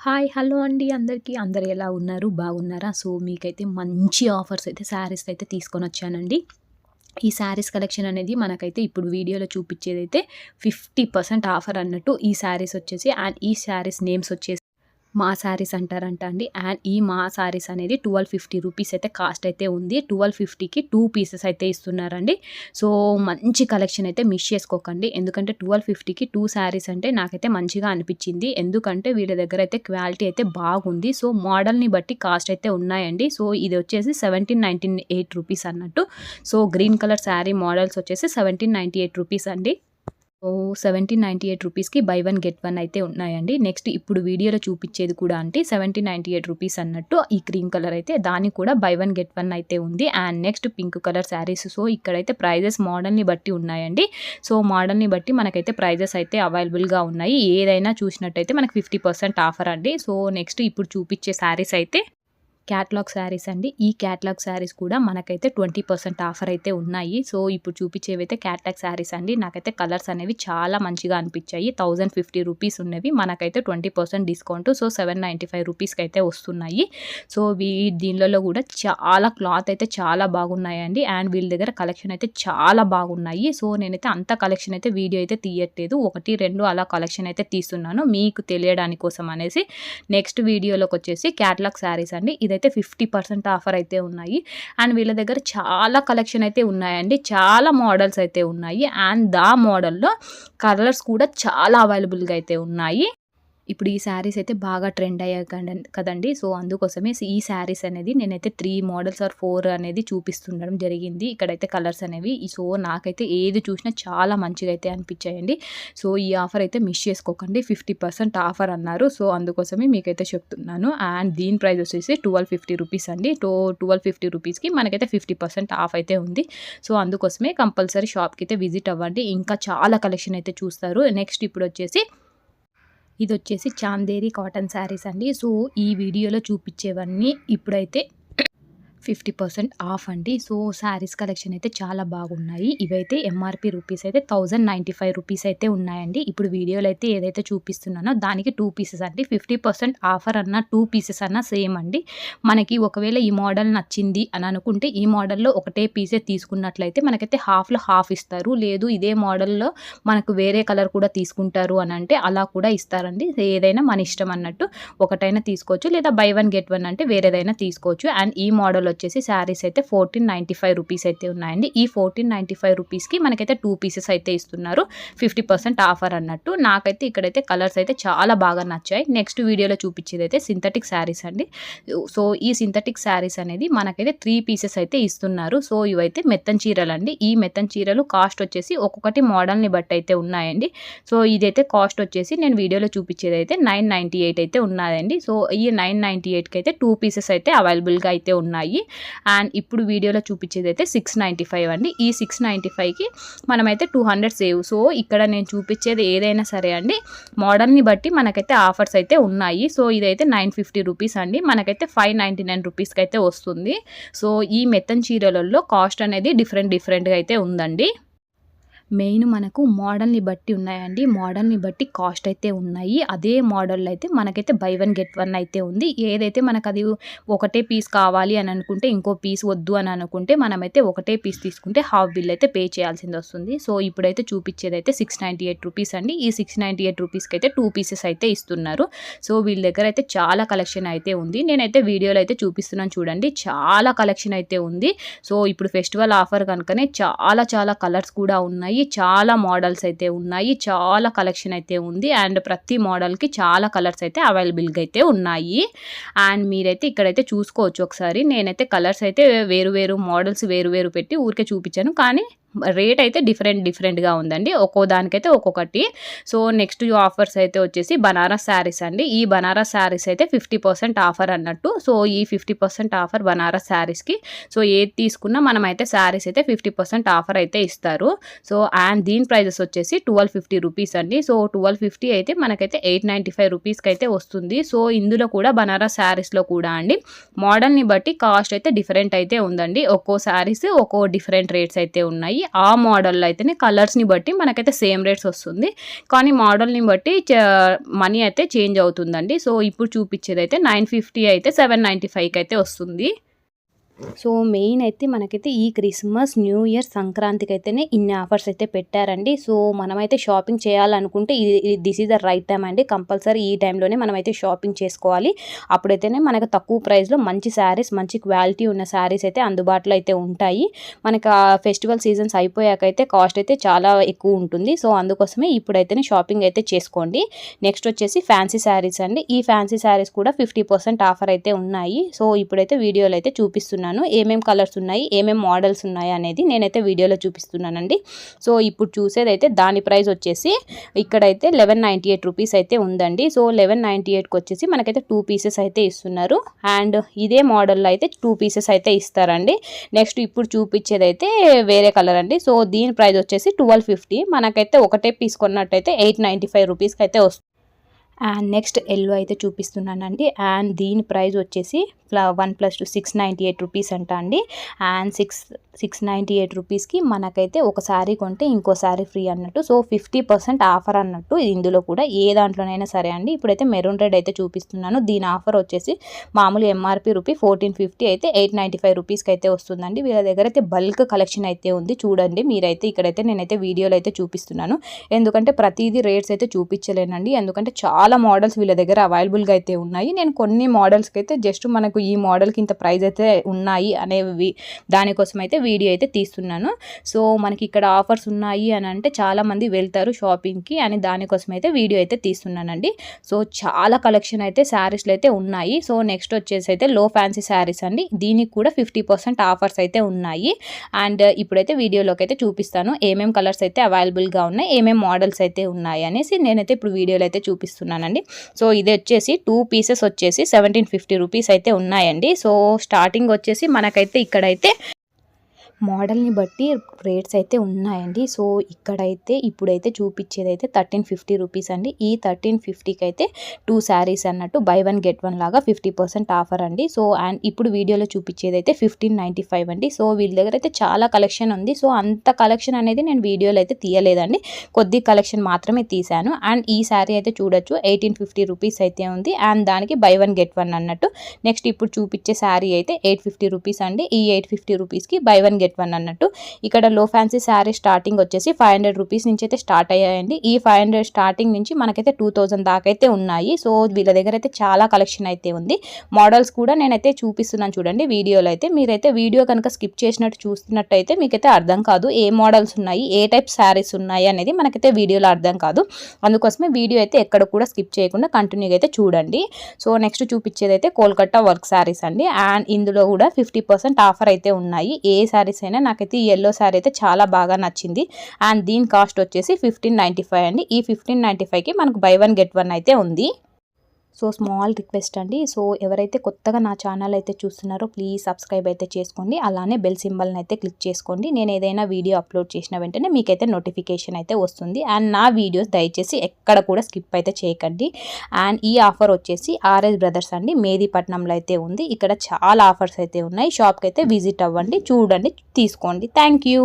Hi! Hello అండి అందరికీ. అందరూ ఎలా ఉన్నారు? బాగున్నారా? సో, మీకైతే మంచి ఆఫర్స్ అయితే శారీస్ అయితే తీసుకొనొచ్చానండి. ఈ శారీస్ కలెక్షన్ అనేది మనకైతే ఇప్పుడు వీడియోలో చూపిచ్చేదైతే 50% ఆఫర్ అన్నట్టు ఈ శారీస్ వచ్చేసి అండ్ ఈ శారీస్ నేమ్స్ వచ్చేసి మా శారీస్ అంటారంట అండి. అండ్ ఈ మా శారీస్ అనేది 1250 రూపీస్ అయితే కాస్ట్ అయితే ఉంది. 1250కి 2 పీసెస్ అయితే ఇస్తున్నారండి. సో, మంచి కలెక్షన్ అయితే మిస్ చేసుకోకండి. ఎందుకంటే 1250కి 2 శారీస్ అంటే నాకైతే మంచిగా అనిపించింది. ఎందుకంటే వీళ్ళ దగ్గర అయితే క్వాలిటీ అయితే బాగుంది. సో, మోడల్‌ని బట్టి కాస్ట్ అయితే ఉన్నాయండి. సో, ఇది వచ్చేసి 1798 రూపీస్ అన్నట్టు. So, green colour sari models వచ్చేసి 1798 రూపీస్ అండి. ఓహ్! 1798 రూపీస్‌కి బై వన్ గెట్ వన్ అయితే ఉన్నాయండి. నెక్స్ట్ ఇప్పుడు వీడియోలో చూపిచ్చేది కూడా అంటే 1798 రూపీస్ అన్నట్టు ఈ క్రీమ్ కలర్ అయితే దానికి కూడా బై వన్ గెట్ వన్ అయితే ఉంది. And next pink colour saris. So, ఇక్కడైతే ప్రైజెస్ మోడల్‌ని బట్టి ఉన్నాయండి. సో, మోడల్‌ని బట్టి మనకైతే ప్రైజెస్ అయితే అవైలబుల్‌గా ఉన్నాయి. ఏదైనా చూసినట్టయితే మనకు 50% ఆఫర్ అండి. సో, నెక్స్ట్ ఇప్పుడు చూపిచ్చే శారీస్ అయితే క్యాటలాగ్ శారీస్ అండి. ఈ క్యాటలాగ్ శారీస్ కూడా మనకైతే 20% ఆఫర్ అయితే ఉన్నాయి. సో, ఇప్పుడు చూపించేవైతే క్యాటలాగ్ శారీస్ అండి. నాకైతే కలర్స్ అనేవి చాలా మంచిగా అనిపించాయి. 1050 రూపీస్ ఉన్నవి మనకైతే 20% డిస్కౌంట్. సో, 795 రూపీస్‌కి అయితే వస్తున్నాయి. సో, దీనిలలో కూడా చాలా క్లాత్ అయితే చాలా బాగున్నాయండి. అండ్ వీళ్ళ దగ్గర కలెక్షన్ అయితే చాలా బాగున్నాయి. సో, నేనైతే అంత కలెక్షన్ అయితే వీడియో అయితే తీయట్లేదు. 1, 2 అలా కలెక్షన్ అయితే తీస్తున్నాను మీకు తెలియడానికి కోసం అనేసి. నెక్స్ట్ వీడియోలోకి వచ్చేసి క్యాటలాగ్ శారీస్ అండి. ఇదైతే 50% ఆఫర్ అయితే ఉన్నాయి. అండ్ వీళ్ళ దగ్గర చాలా కలెక్షన్ అయితే ఉన్నాయండి. చాలా మోడల్స్ అయితే ఉన్నాయి. అండ్ మోడల్‌లో కలర్స్ కూడా చాలా అవైలబుల్‌గా అయితే ఉన్నాయి. ఇప్పుడు ఈ శారీస్ అయితే బాగా ట్రెండ్ అయ్యాయి కదండీ. సో, అందుకోసమే ఈ శారీస్ అనేది నేనైతే 3 మోడల్స్ ఆర్ 4 అనేది చూపిస్తుండడం జరిగింది. ఇక్కడైతే కలర్స్ అనేవి. సో, నాకైతే ఏది చూసినా చాలా మంచిగా అయితే అనిపించాయండి. సో, ఈ ఆఫర్ అయితే మిస్ చేసుకోకండి. 50% ఆఫర్ అన్నారు. సో, అందుకోసమే మీకైతే చెప్తున్నాను. అండ్ దీని ప్రైస్ వచ్చేసి 1250 రూపీస్ అండి. 1250 రూపీస్‌కి మనకైతే 50% ఆఫ్ అయితే ఉంది. సో, అందుకోసమే కంపల్సరీ షాప్‌కి అయితే విజిట్ అవ్వండి. ఇంకా చాలా కలెక్షన్ అయితే చూస్తారు. నెక్స్ట్ ఇప్పుడు వచ్చేసి ఇదొచ్చేసి చాందేరి కాటన్ శారీస్ అండి. సో, ఈ వీడియోలో చూపిచ్చేవన్నీ ఇప్పుడైతే 50% ఆఫ్ అండి. సో, శారీస్ కలెక్షన్ అయితే చాలా బాగున్నాయి. ఇవైతే ఎంఆర్‌పీ రూపీస్ అయితే 1095 రూపీస్ అయితే ఉన్నాయండి. ఇప్పుడు వీడియోలో అయితే ఏదైతే చూపిస్తున్నానో దానికి 2 పీసెస్ అండి. 50% ఆఫర్ అన్న 2 పీసెస్ అన్న సేమ్ అండి. మనకి ఒకవేళ ఈ మోడల్ నచ్చింది అని అనుకుంటే ఈ మోడల్‌లో ఒకటే పీసే తీసుకున్నట్లయితే మనకైతే హాఫ్‌లో హాఫ్ ఇస్తారు. లేదు ఇదే మోడల్‌లో మనకు వేరే కలర్ కూడా తీసుకుంటారు అని అంటే అలా కూడా ఇస్తారండి. ఏదైనా మన ఇష్టం అన్నట్టు. ఒకటైనా తీసుకోవచ్చు లేదా బై వన్ గెట్ వన్ అంటే వేరేదైనా తీసుకోవచ్చు. అండ్ ఈ మోడల్ వచ్చేసి శారీస్ అయితే 1495 రూపీస్ అయితే ఉన్నాయండి. ఈ 1495 రూపీస్‌కి మనకైతే 2 పీసెస్ అయితే ఇస్తున్నారు. 50% ఆఫర్ అన్నట్టు. నాకైతే ఇక్కడైతే కలర్స్ అయితే చాలా బాగా నచ్చాయి. నెక్స్ట్ వీడియోలో చూపించేది అయితే సింథటిక్ శారీస్ అండి. సో, ఈ సింథటిక్ శారీస్ అనేది మనకైతే 3 పీసెస్ అయితే ఇస్తున్నారు. సో, ఇవైతే మెత్తన్ చీరలు అండి. ఈ మెత్తన్ చీరలు కాస్ట్ వచ్చేసి ఒక్కొక్కటి మోడల్‌ని బట్టి అయితే ఉన్నాయండి. సో, ఇదైతే కాస్ట్ వచ్చేసి నేను వీడియోలో చూపించేది అయితే 998 అయితే ఉన్నాయండి. సో, ఈ 998కి అయితే 2 పీసెస్ అయితే అవైలబుల్‌గా అయితే ఉన్నాయి. అండ్ ఇప్పుడు వీడియోలో చూపించేది అయితే 695 అండి. ఈ 695కి మనమైతే 200 సేవ్. సో, ఇక్కడ నేను చూపించేది ఏదైనా సరే అండి మోడల్‌ని బట్టి మనకైతే ఆఫర్స్ అయితే ఉన్నాయి. సో, ఇదైతే 950 రూపీస్ అండి. మనకైతే 599 రూపీస్‌కి అయితే వస్తుంది. సో, ఈ మెత్తన్ చీరలలో కాస్ట్ అనేది డిఫరెంట్‌గా అయితే ఉందండి. మెయిన్ మనకు మోడల్‌ని బట్టి ఉన్నాయండి. మోడల్‌ని బట్టి కాస్ట్ అయితే ఉన్నాయి. అదే మోడల్‌లో అయితే మనకైతే బై వన్ గెట్ వన్ అయితే ఉంది. ఏదైతే మనకది ఒకటే పీస్ కావాలి అని అనుకుంటే ఇంకో పీస్ వద్దు అని అనుకుంటే మనమైతే ఒకటే పీస్ తీసుకుంటే హాఫ్ బిల్ అయితే పే చేయాల్సింది వస్తుంది. సో, ఇప్పుడైతే చూపించేదైతే 698 రూపీస్ అండి. ఈ 698 రూపీస్‌కి అయితే 2 పీసెస్ అయితే ఇస్తున్నారు. సో, వీళ్ళ దగ్గర అయితే చాలా కలెక్షన్ అయితే ఉంది. నేనైతే వీడియోలో అయితే చూపిస్తున్నాను చూడండి. చాలా కలెక్షన్ అయితే ఉంది. సో, ఇప్పుడు ఫెస్టివల్ ఆఫర్ కనుకనే చాలా కలర్స్ కూడా ఉన్నాయి. చాలా మోడల్స్ అయితే ఉన్నాయి. చాలా కలెక్షన్ అయితే ఉంది. అండ్ ప్రతి మోడల్‌కి చాలా కలర్స్ అయితే అవైలబుల్‌గా అయితే ఉన్నాయి. అండ్ మీరైతే ఇక్కడైతే చూసుకోవచ్చు ఒకసారి. నేనైతే కలర్స్ అయితే వేరు మోడల్స్ వేరు పెట్టి ఊరికే చూపించాను. కానీ రేట్ అయితే డిఫరెంట్‌గా ఉందండి. ఒక్కో దానికైతే ఒక్కొక్కటి. సో, నెక్స్ట్ ఆఫర్స్ అయితే వచ్చేసి బనారస్ శారీస్ అండి. ఈ బనారస్ శారీస్ అయితే 50% ఆఫర్ అన్నట్టు. సో, ఈ 50% ఆఫర్ బనారస్ శారీస్‌కి సో, ఏది తీసుకున్నా మనమైతే శారీస్ అయితే 50% ఆఫర్ అయితే ఇస్తారు. సో, అండ్ దీని ప్రైజెస్ వచ్చేసి 1250 రూపీస్ అండి. సో, 1250 అయితే మనకైతే 895 రూపీస్‌కి అయితే వస్తుంది. సో, ఇందులో కూడా బనారస్ శారీస్‌లో కూడా అండి మోడల్‌ని బట్టి కాస్ట్ అయితే డిఫరెంట్ అయితే ఉందండి. ఒక్కో శారీస్ ఒక్కో డిఫరెంట్ రేట్స్ అయితే ఉన్నాయి. ఆ మోడల్లో అయితేనే కలర్స్ని బట్టి మనకైతే సేమ్ రేట్స్ వస్తుంది, కానీ మోడల్ని బట్టి మనీ అయితే చేంజ్ అవుతుందండి. సో ఇప్పుడు చూపించేది అయితే 950 అయితే 795కి అయితే వస్తుంది. సో మెయిన్ అయితే మనకైతే ఈ క్రిస్మస్, న్యూ ఇయర్, సంక్రాంతికి అయితేనే ఇన్ని ఆఫర్స్ అయితే పెట్టారండి. సో మనమైతే షాపింగ్ చేయాలనుకుంటే this is the right time అండి. కంపల్సరీ ఈ టైంలోనే మనమైతే షాపింగ్ చేసుకోవాలి. అప్పుడైతేనే మనకు తక్కువ ప్రైస్లో మంచి శారీస్, మంచి క్వాలిటీ ఉన్న శారీస్ అయితే అందుబాటులో అయితే ఉంటాయి. మనకు ఫెస్టివల్ సీజన్స్ అయిపోయాకైతే కాస్ట్ అయితే చాలా ఎక్కువ ఉంటుంది. సో అందుకోసమే ఇప్పుడైతేనే షాపింగ్ అయితే చేసుకోండి. నెక్స్ట్ వచ్చేసి ఫ్యాన్సీ శారీస్ అండి. ఈ ఫ్యాన్సీ శారీస్ కూడా 50% ఆఫర్ అయితే ఉన్నాయి. సో ఇప్పుడైతే వీడియోలో అయితే చూపిస్తున్నాను ఏమేం కలర్స్ ఉన్నాయి, ఏమేం మోడల్స్ ఉన్నాయి అనేది నేనైతే వీడియోలో చూపిస్తున్నానండి. సో ఇప్పుడు చూసేదైతే దాని ప్రైస్ వచ్చేసి ఇక్కడైతే 1198 రూపీస్ అయితే ఉందండి. సో 1198కి వచ్చేసి మనకైతే 2 పీసెస్ అయితే ఇస్తున్నారు. అండ్ ఇదే మోడల్లో అయితే 2 పీసెస్ అయితే ఇస్తారండి. నెక్స్ట్ ఇప్పుడు చూపించేదైతే వేరే కలర్ అండి. సో దీని ప్రైస్ వచ్చేసి 1250. మనకైతే ఒకటే పీస్ కొన్నట్టయితే 895 రూపీస్కి అయితే వస్తుంది. అండ్ నెక్స్ట్ ఎల్లో అయితే చూపిస్తున్నానండి. అండ్ దీని ప్రైస్ వచ్చేసి 1+2 698 రూపీస్ అంట అండి. అండ్ 698 రూపీస్కి మనకైతే ఒక శారీ కొంటే ఇంకో శారీ ఫ్రీ అన్నట్టు. సో 50% ఆఫర్ అన్నట్టు ఇందులో కూడా ఏ దాంట్లోనైనా సరే అండి. ఇప్పుడైతే మెరూన్ రెడ్ అయితే చూపిస్తున్నాను. దీని ఆఫర్ వచ్చేసి మామూలు ఎంఆర్పి రూపీ 1450 అయితే 895 రూపీస్కి అయితే వస్తుందండి. వీళ్ళ దగ్గర అయితే బల్క్ కలెక్షన్ అయితే ఉంది, చూడండి మీరైతే. ఇక్కడైతే నేనైతే వీడియోలో అయితే చూపిస్తున్నాను, ఎందుకంటే ప్రతిదీ రేట్స్ అయితే చూపించలేనండి, ఎందుకంటే చాలా మోడల్స్ వీళ్ళ దగ్గర అవైలబుల్గా అయితే ఉన్నాయి. నేను కొన్ని మోడల్స్కి అయితే జస్ట్ మనకు ఈ మోడల్కి ఇంత ప్రైస్ అయితే ఉన్నాయి అనేవి దానికోసం అయితే వీడియో అయితే తీస్తున్నాను. సో మనకి ఇక్కడ ఆఫర్స్ ఉన్నాయి అని అంటే చాలామంది వెళ్తారు షాపింగ్కి అని, దానికోసం అయితే వీడియో అయితే తీస్తున్నానండి. సో చాలా కలెక్షన్ అయితే శారీస్లో అయితే ఉన్నాయి. సో నెక్స్ట్ వచ్చేసి అయితే లో ఫ్యాన్సీ శారీస్ అండి. దీనికి కూడా 50% ఆఫర్స్ అయితే ఉన్నాయి. అండ్ ఇప్పుడైతే వీడియోలోకి అయితే చూపిస్తాను ఏమేం కలర్స్ అయితే అవైలబుల్గా ఉన్నాయి, ఏమేం మోడల్స్ అయితే ఉన్నాయి అనేసి నేనైతే ఇప్పుడు వీడియోలో అయితే చూపిస్తున్నానండి. సో ఇది వచ్చేసి 2 పీసెస్ వచ్చేసి 1750 రూపీస్ అయితే ఉన్నాయండి. సో స్టార్టింగ్ వచ్చేసి మనకైతే ఇక్కడైతే మోడల్ని బట్టి రేట్స్ అయితే ఉన్నాయండి. సో ఇక్కడైతే ఇప్పుడైతే చూపించేదైతే 1350 రూపీస్ అండి. ఈ 1350కి అయితే 2 శారీస్ అన్నట్టు బై 1 గెట్ 1 లాగా 50% ఆఫర్ అండి. సో అండ్ ఇప్పుడు వీడియోలో చూపించేది అయితే 1595 అండి. సో వీళ్ళ దగ్గర అయితే చాలా కలెక్షన్ ఉంది. సో అంత కలెక్షన్ అనేది నేను వీడియోలో అయితే తీయలేదండి, కొద్ది కలెక్షన్ మాత్రమే తీశాను. అండ్ ఈ శారీ అయితే చూడొచ్చు 1850 రూపీస్ అయితే ఉంది. అండ్ దానికి బై 1 గెట్ 1 అన్నట్టు. నెక్స్ట్ ఇప్పుడు చూపించే శారీ అయితే 850 రూపీస్ అండి. ఈ 850 రూపీస్కి బై 1 గెట్ 1 అన్నట్టు. ఇక్కడ లో ఫ్యాన్సీ శారీ స్టార్టింగ్ వచ్చేసి 500 రూపీస్ నుంచి అయితే స్టార్ట్ అయ్యాయండి. ఈ 500 స్టార్టింగ్ నుంచి మనకైతే 2000 దాకా అయితే ఉన్నాయి. సో వీళ్ళ దగ్గర అయితే చాలా కలెక్షన్ అయితే ఉంది. మోడల్స్ కూడా నేనైతే చూపిస్తున్నాను చూడండి వీడియోలో అయితే. మీరైతే వీడియో కనుక స్కిప్ చేసినట్టు చూస్తున్నట్టయితే మీకైతే అర్థం కాదు ఏ మోడల్స్ ఉన్నాయి, ఏ టైప్ శారీస్ ఉన్నాయి అనేది మనకైతే వీడియోలో అర్థం కాదు. అందుకోసమే వీడియో అయితే ఎక్కడ కూడా స్కిప్ చేయకుండా కంటిన్యూగా అయితే చూడండి. సో నెక్స్ట్ చూపించేది అయితే కోల్కతా వర్క్ శారీస్ అండి. అండ్ ఇందులో కూడా 50% ఆఫర్ అయితే ఉన్నాయి. ఏ శారీస్ అయినా నాకైతే ఈ ఎల్లో శారీ అయితే చాలా బాగా నచ్చింది. అండ్ దీని కాస్ట్ వచ్చేసి 1595 అండి. ఈ 1595కి మనకు బై 1 గెట్ 1 అయితే ఉంది. సో స్మాల్ రిక్వెస్ట్ అండి. సో ఎవరైతే కొత్తగా నా ఛానల్ అయితే చూస్తున్నారో ప్లీజ్ సబ్స్క్రైబ్ అయితే చేసుకోండి. అలానే బెల్ సింబల్ని అయితే క్లిక్ చేసుకోండి. నేను ఏదైనా వీడియో అప్లోడ్ చేసిన వెంటనే మీకైతే నోటిఫికేషన్ అయితే వస్తుంది. అండ్ నా వీడియోస్ దయచేసి ఎక్కడ కూడా స్కిప్ అయితే చేయకండి. అండ్ ఈ ఆఫర్ వచ్చేసి ఆర్ఎస్ బ్రదర్స్ అండి, మేదీపట్నంలో అయితే ఉంది. ఇక్కడ చాలా ఆఫర్స్ అయితే ఉన్నాయి. షాప్కి అయితే విజిట్ అవ్వండి, చూడండి, తీసుకోండి. Thank you.